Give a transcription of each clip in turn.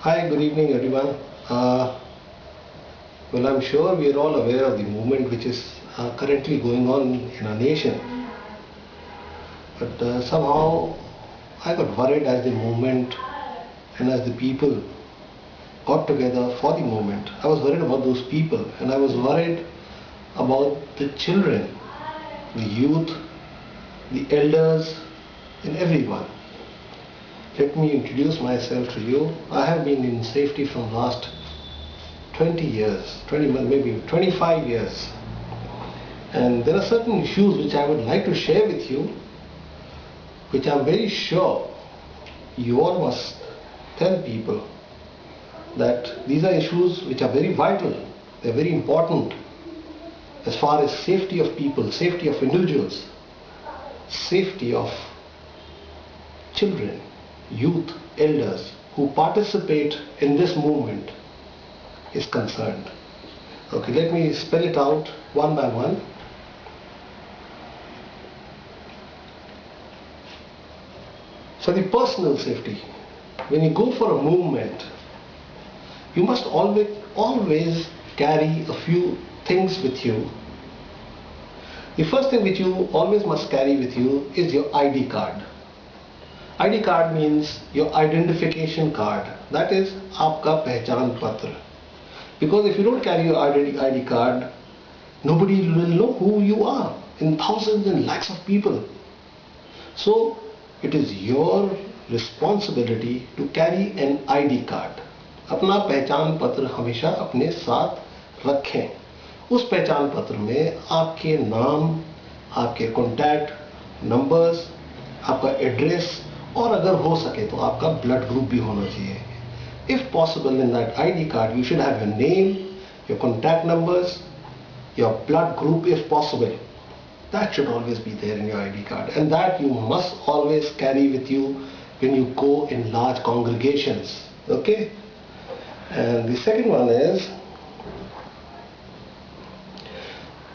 Hi, good evening everyone. Well, I'm sure we are all aware of the movement which is currently going on in our nation. But somehow I got worried as the movement and as the people got together for the movement. I was worried about those people and I was worried about the children, the youth, the elders and everyone. Let me introduce myself to you. I have been in safety from last 20 years, maybe 25 years. And there are certain issues which I would like to share with you, which I'm very sure you all must tell people that these are issues which are very vital, they're very important as far as safety of people, safety of individuals, safety of children, youth, elders who participate in this movement is concerned. Okay, let me spell it out one by one. For the personal safety, when you go for a movement, you must always carry a few things with you. The first thing which you always must carry with you is your ID card. ID card means your identification card. That is आपका पहचान पत्र. Because if you don't carry your ID card, nobody will know who you are in thousands and lakhs of people. So it is your responsibility to carry an ID card. अपना पहचान पत्र हमेशा अपने साथ रखें. उस पहचान पत्र में आपके नाम, आपके कॉन्टैक्ट नंबर्स, आपका एड्रेस और अगर हो सके तो आपका ब्लड ग्रुप भी होना चाहिए. If possible, in that ID card you should have your name, your contact numbers, your blood group if possible. That should always be there in your ID card, and that you must always carry with you when you go in large congregations. Okay? And the second one is,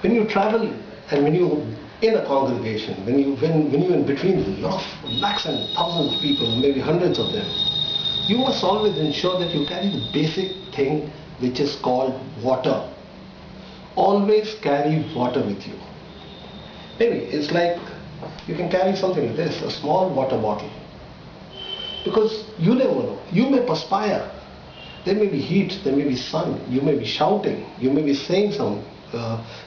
when you travel and when you in a congregation, when you're in between lakhs and thousands of people, maybe hundreds of them, you must always ensure that you carry the basic thing which is called water. Always carry water with you. Maybe it's like you can carry something like this, a small water bottle. Because you never know. You may perspire. There may be heat, there may be sun, you may be shouting, you may be saying some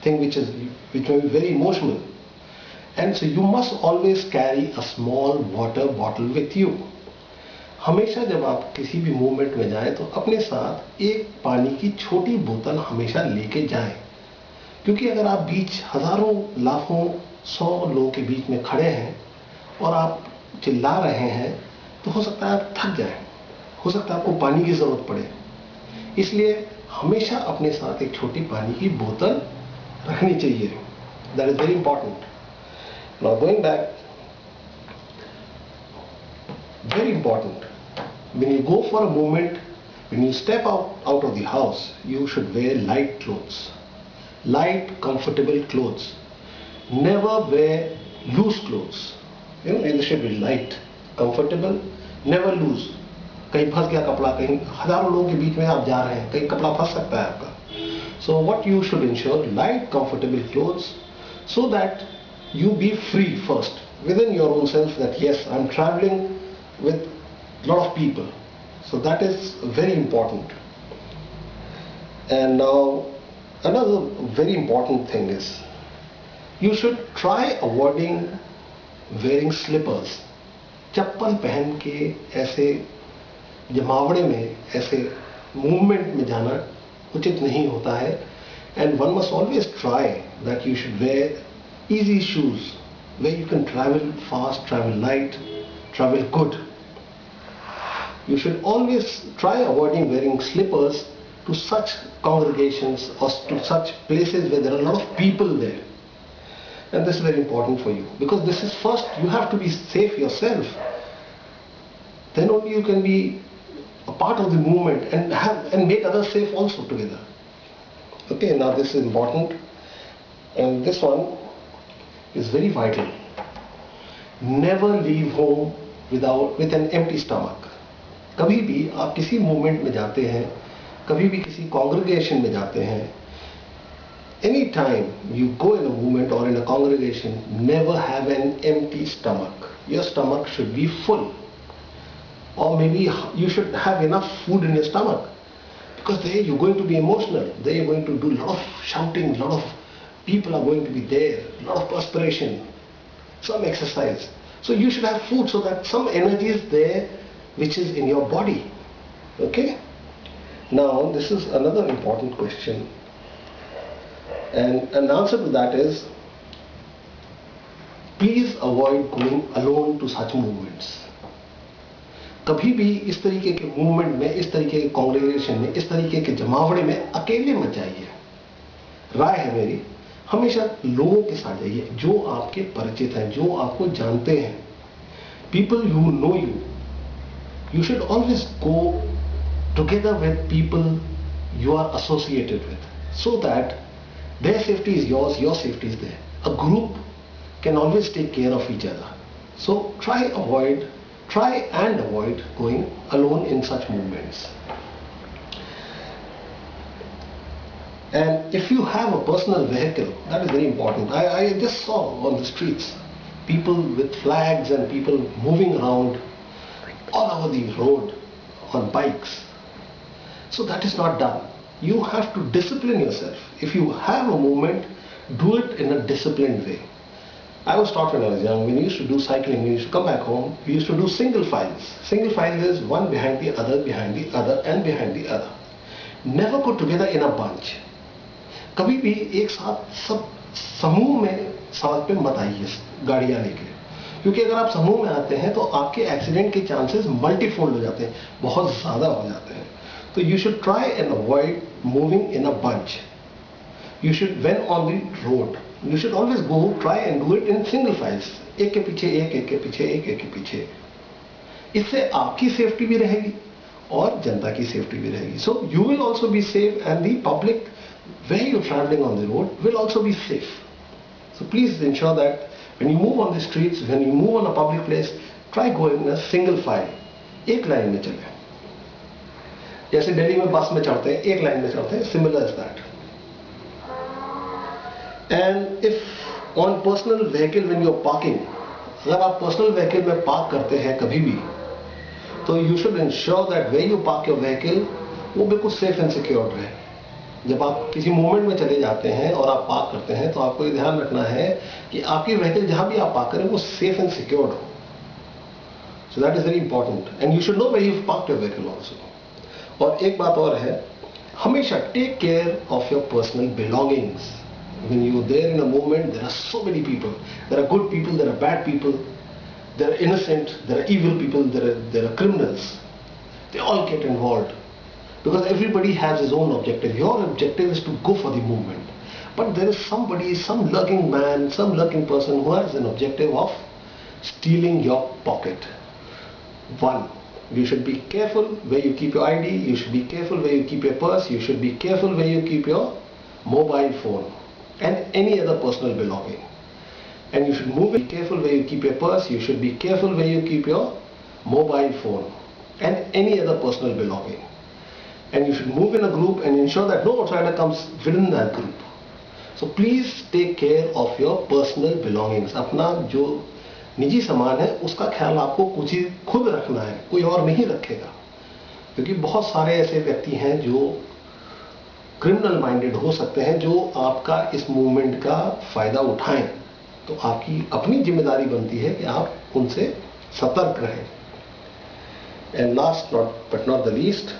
thing which may be very emotional. And so you must always carry a small water bottle with you. हमेशा जब आप किसी भी movement में जाएं तो अपने साथ एक पानी की छोटी बोतल हमेशा लेके जाएं. क्योंकि अगर आप बीच हजारों लाखों 100 लोगों के बीच में खड़े हैं और आप चिल्ला रहे हैं तो हो सकता है आप थक जाएं, हो सकता है आपको पानी की जरूरत पड़े. इसलिए हमेशा अपने साथ एक छोटी पानी की बोतल रखनी चाहिए. That is very important. Now going back, very important, when you go for a movement, when you step out of the house, you should wear light clothes, light comfortable clothes. Never wear loose clothes. It should be light comfortable, never loose. कहीं फंस गया कपड़ा, कहीं हजारों लोगों के बीच में आप जा रहे हैं, कहीं कपड़ा फंस सकता है आपका. So what you should ensure, light comfortable clothes, so that you be free first within your own self, that yes, I'm traveling with a lot of people. So that is very important. And now another very important thing is, you should try avoiding wearing slippers. चप्पल पहन के ऐसे जमावड़े में, ऐसे movement में जाना उचित नहीं होता है. And one must always try that you should wear easy shoes where you can travel fast, travel light, travel good. You should always try avoiding wearing slippers to such congregations or to such places where there are a lot of people there. And this is very important for you, because this is first, you have to be safe yourself. Then only you can be a part of the movement and make others safe also together. Okay, now this is important, and this one is very vital. Never leave home with an empty stomach. कभी भी आप किसी movement में जाते हैं, कभी भी किसी कॉन्ग्रेगेशन में जाते हैं, any time you go in a movement or in a congregation, never have an empty stomach. Your stomach should be full. Or maybe you should have enough food in your stomach. Because there you're going to be emotional. There you're going to do a lot of shouting, a lot of people are going to be there, a lot of perspiration, some exercise. So you should have food so that some energy is there which is in your body. Okay? Now this is another important question. And an answer to that is, please avoid going alone to such movements. कभी भी इस तरीके के movement में, इस तरीके के congregation में, इस तरीके के जमावड़े में अकेले मत जाइए. राय है मेरी, हमेशा लोगों के साथ जाइए जो आपके परिचित हैं, जो आपको जानते हैं. People who know you. You should always go together with people you are associated with, so that their safety is yours, your safety is there. A group can always take care of each other. So try and avoid going alone in such movements. And if you have a personal vehicle, that is very important. I just saw on the streets people with flags and people moving around all over the road on bikes. So that is not done. You have to discipline yourself. If you have a movement, do it in a disciplined way. I was taught when I was young, when we used to do cycling, we used to come back home, we used to do single files. Single files is one behind the other, and behind the other. Never go together in a bunch. कभी भी एक साथ सब समूह में सड़क पे मत आइए गाड़ियां लेके, क्योंकि अगर आप समूह में आते हैं तो आपके एक्सीडेंट के चांसेस मल्टीफोल्ड हो जाते हैं, बहुत ज़्यादा हो जाते हैं. So you should try and avoid moving in a bunch. You should, when on the road, you should always go, try and do it in single files. एक के पीछे एक, एक के पीछे एक, एक के पीछे. इससे आपकी सेफ्टी भी रहेगी और जनता की सेफ्टी भी रहेगी. So you will also be safe and the public where you're traveling on the road will also be safe. So please ensure that when you move on the streets, when you move on a public place, try going in a single file. एक line में चले. जैसे दिल्ली में बस में चढ़ते हैं, एक लाइन में चढ़ते हैं, similar as that. And if on personal vehicle when you're parking, अगर आप personal vehicle में park करते हैं कभी भी, तो you should ensure that where you park your vehicle वो बिल्कुल safe and secure रहे. जब आप किसी मूवमेंट में चले जाते हैं और आप पार्क करते हैं तो आपको ये ध्यान रखना है कि आपकी व्हीकल जहां भी आप पार्क करें वो सेफ एंड सिक्योर्ड हो. So that is very important and you should know where you park your vehicle also. और एक बात और है, हमेशा take care of your personal belongings. When you are there in a movement, there are so many people. There are good people, there are bad people, there are innocent, there are evil people, there are criminals. They all get involved. Because everybody has his own objective. Your objective is to go for the movement. But there is somebody, some lurking man, some lurking person who has an objective of stealing your pocket. One, you should be careful where you keep your ID, you should be careful where you keep your purse, you should be careful where you keep your mobile phone and any other personal belonging. And you should be careful where you keep your purse, you should be careful where you keep your mobile phone and any other personal belonging. And you should move in a group and ensure that no outsider comes within that group. So please take care of your personal belongings. अपना जो निजी सामान है उसका ख्याल आपको कुछ ही खुद रखना है, कोई और नहीं रखेगा. क्योंकि बहुत सारे ऐसे व्यक्ति हैं जो क्रिमिनल माइंडेड हो सकते हैं, जो आपका इस मूवमेंट का फायदा उठाएं. तो आपकी अपनी जिम्मेदारी बनती है कि आप उनसे सतर्क रहें. And last but not the least,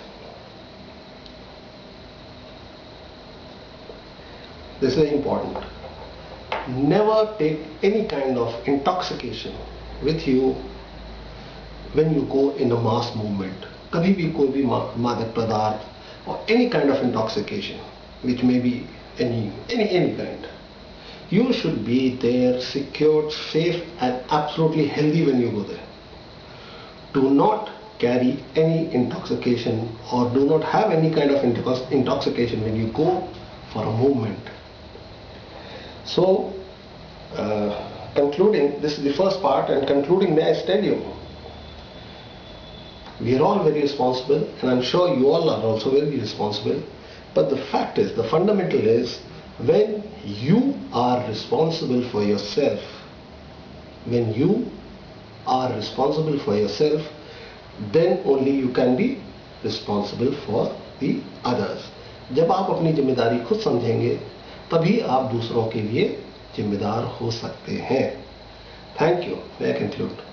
this is very important. Never take any kind of intoxication with you when you go in a mass movement. कभी भी कोई भी मादक पदार्थ or any kind of intoxication, which may be any kind. You should be there, secured, safe, and absolutely healthy when you go there. Do not carry any intoxication or do not have any kind of intoxication when you go for a movement. So, concluding, this is the first part, and concluding, may I tell you, We are all very responsible, and I'm sure you all are also very responsible. But the fact is, the fundamental is, when you are responsible for yourself, when you are responsible for yourself, then only you can be responsible for the others. जब आप अपनी जिम्मेदारी खुद समझेंगे, तभी आप दूसरों के लिए जिम्मेदार हो सकते हैं. Thank you. May I conclude?